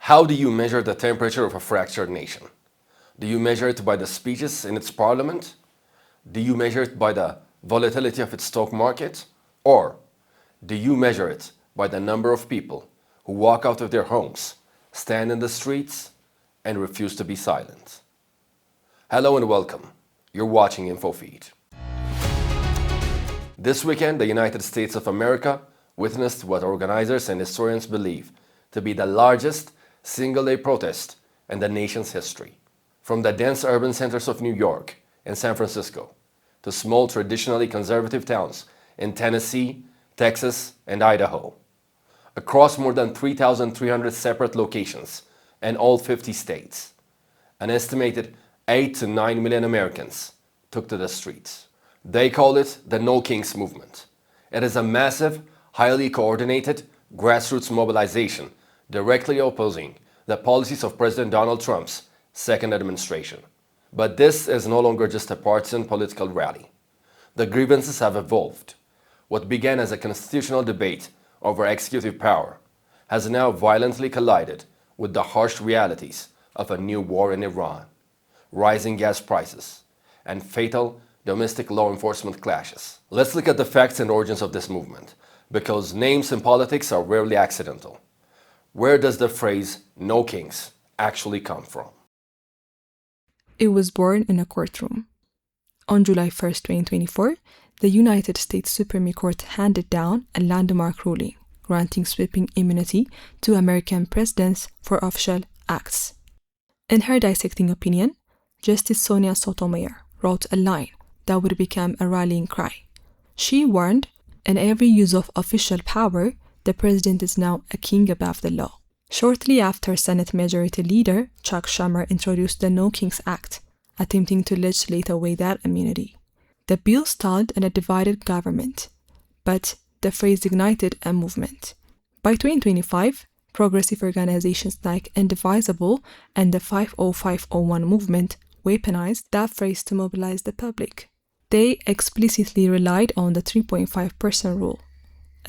How do you measure the temperature of a fractured nation? Do you measure it by the speeches in its parliament? Do you measure it by the volatility of its stock market? Or do you measure it by the number of people who walk out of their homes, stand in the streets, and refuse to be silent? Hello and welcome. You're watching Infofeed. This weekend, the United States of America witnessed what organizers and historians believe to be the largest single-day protest in the nation's history. From the dense urban centers of New York and San Francisco to small traditionally conservative towns in Tennessee, Texas, and Idaho. Across more than 3,300 separate locations in all 50 states, an estimated 8 to 9 million Americans took to the streets. They call it the No Kings movement. It is a massive, highly coordinated grassroots mobilization directly opposing the policies of President Donald Trump's second administration. But this is no longer just a partisan political rally. The grievances have evolved. What began as a constitutional debate over executive power has now violently collided with the harsh realities of a new war in Iran, rising gas prices, and fatal domestic law enforcement clashes. Let's look at the facts and origins of this movement, because names in politics are rarely accidental. Where does the phrase "No Kings" actually come from? It was born in a courtroom. On July 1st, 2024, the United States Supreme Court handed down a landmark ruling granting sweeping immunity to American presidents for official acts. In her dissecting opinion, Justice Sonia Sotomayor wrote a line that would become a rallying cry. She warned, in every use of official power, the president is now a king above the law. Shortly after, Senate Majority Leader Chuck Schumer introduced the No Kings Act, attempting to legislate away that immunity. The bill stalled in a divided government, but the phrase ignited a movement. By 2025, progressive organizations like Indivisible and the 50501 movement weaponized that phrase to mobilize the public. They explicitly relied on the 3.5% rule,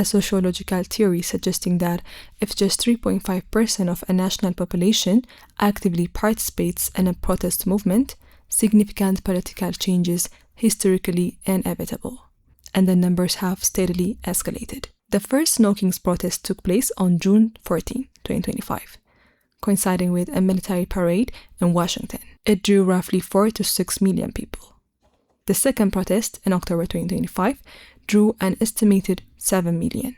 a sociological theory suggesting that if just 3.5% of a national population actively participates in a protest movement, significant political changes historically inevitable, and the numbers have steadily escalated. The first No Kings protest took place on June 14, 2025, coinciding with a military parade in Washington. It drew roughly 4 to 6 million people. The second protest in October 2025 drew an estimated 7 million.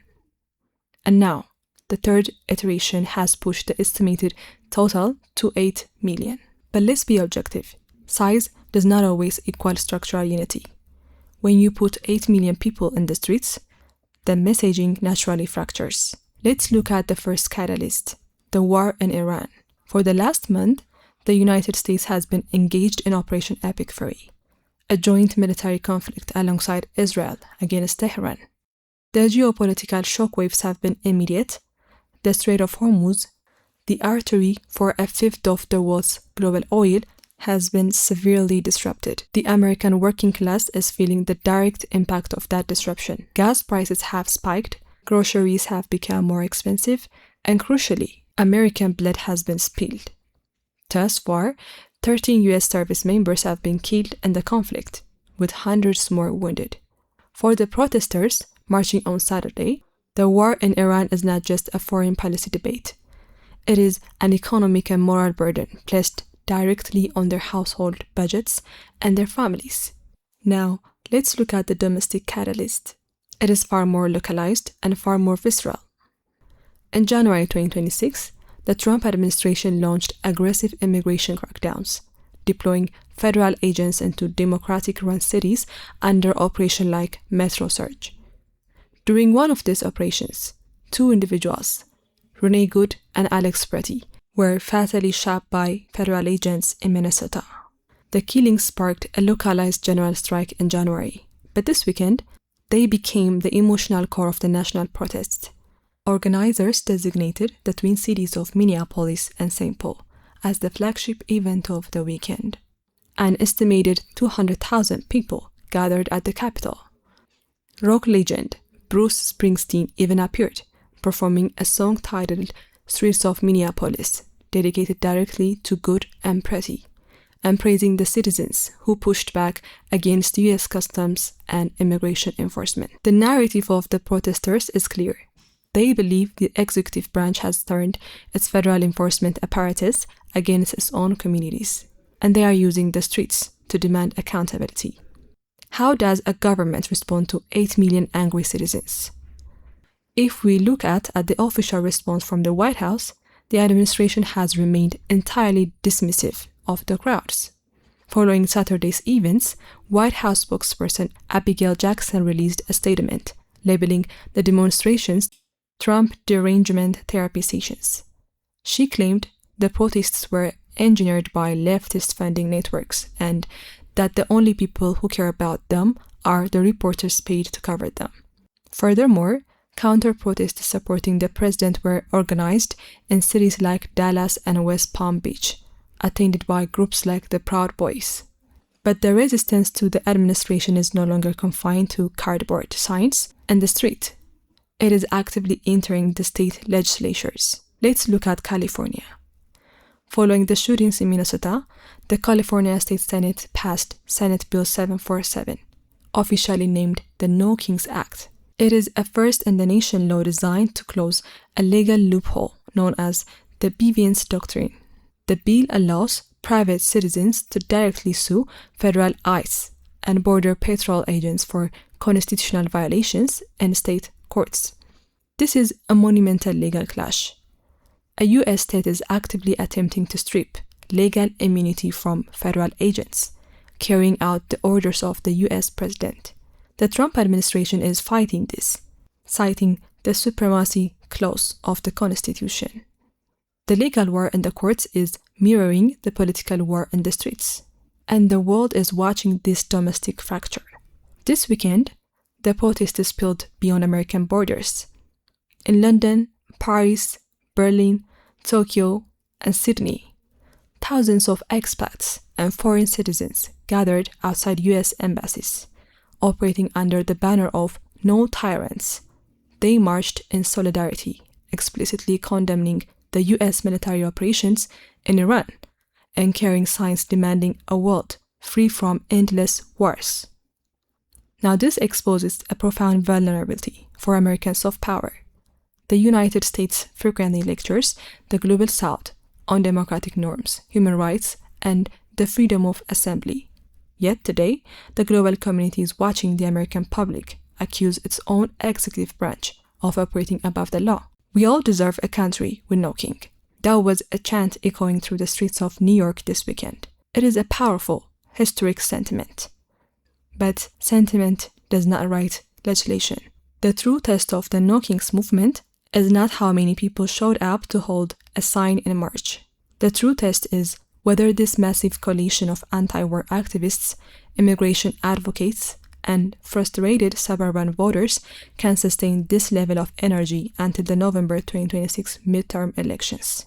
And now, the third iteration has pushed the estimated total to 8 million. But let's be objective. Size does not always equal structural unity. When you put 8 million people in the streets, the messaging naturally fractures. Let's look at the first catalyst, the war in Iran. For the last month, the United States has been engaged in Operation Epic Fury, a joint military conflict alongside Israel against Tehran. The geopolitical shockwaves have been immediate. The Strait of Hormuz, the artery for a fifth of the world's global oil, has been severely disrupted. The American working class is feeling the direct impact of that disruption. Gas prices have spiked, groceries have become more expensive, and crucially, American blood has been spilled. Thus far, 13 U.S. service members have been killed in the conflict, with hundreds more wounded. For the protesters marching on Saturday, the war in Iran is not just a foreign policy debate. It is an economic and moral burden placed directly on their household budgets and their families. Now, let's look at the domestic catalyst. It is far more localized and far more visceral. In January 2026, the Trump administration launched aggressive immigration crackdowns, deploying federal agents into Democratic-run cities under operations like Metro Surge. During one of these operations, 2 individuals, Renée and Alex Pretti, were fatally shot by federal agents in Minnesota. The killing sparked a localized general strike in January, but this weekend, they became the emotional core of the national protest. Organizers designated the twin cities of Minneapolis and St. Paul as the flagship event of the weekend. An estimated 200,000 people gathered at the Capitol. Rock legend Bruce Springsteen even appeared, performing a song titled Streets of Minneapolis dedicated directly to Good and Pretti, and praising the citizens who pushed back against US customs and immigration enforcement. The narrative of the protesters is clear. They believe the executive branch has turned its federal enforcement apparatus against its own communities, and they are using the streets to demand accountability. How does a government respond to 8 million angry citizens? If we look at the official response from the White House, the administration has remained entirely dismissive of the crowds. Following Saturday's events, White House spokesperson Abigail Jackson released a statement labeling the demonstrations Trump Derangement Therapy Sessions. She claimed the protests were engineered by leftist funding networks and that the only people who care about them are the reporters paid to cover them. Furthermore, counter-protests supporting the president were organized in cities like Dallas and West Palm Beach, attended by groups like the Proud Boys. But the resistance to the administration is no longer confined to cardboard signs and the street. It is actively entering the state legislatures. Let's look at California. Following the shootings in Minnesota, the California State Senate passed Senate Bill 747, officially named the No Kings Act. It is a first-in-the-nation law designed to close a legal loophole known as the grievance doctrine. The bill allows private citizens to directly sue federal ICE and Border Patrol agents for constitutional violations in state courts. This is a monumental legal clash. A U.S. state is actively attempting to strip legal immunity from federal agents, carrying out the orders of the U.S. president. The Trump administration is fighting this, citing the supremacy clause of the Constitution. The legal war in the courts is mirroring the political war in the streets, and the world is watching this domestic fracture. This weekend, the protests spilled beyond American borders. In London, Paris, Berlin, Tokyo, and Sydney, thousands of expats and foreign citizens gathered outside U.S. embassies, operating under the banner of No Tyrants. They marched in solidarity, explicitly condemning the U.S. military operations in Iran and carrying signs demanding a world free from endless wars. Now, this exposes a profound vulnerability for American soft power. The United States frequently lectures the Global South on democratic norms, human rights, and the freedom of assembly. Yet today, the global community is watching the American public accuse its own executive branch of operating above the law. We all deserve a country with no king. That was a chant echoing through the streets of New York this weekend. It is a powerful, historic sentiment. But sentiment does not write legislation. The true test of the No Kings movement is not how many people showed up to hold a sign in March. The true test is whether this massive coalition of anti-war activists, immigration advocates, and frustrated suburban voters can sustain this level of energy until the November 2026 midterm elections.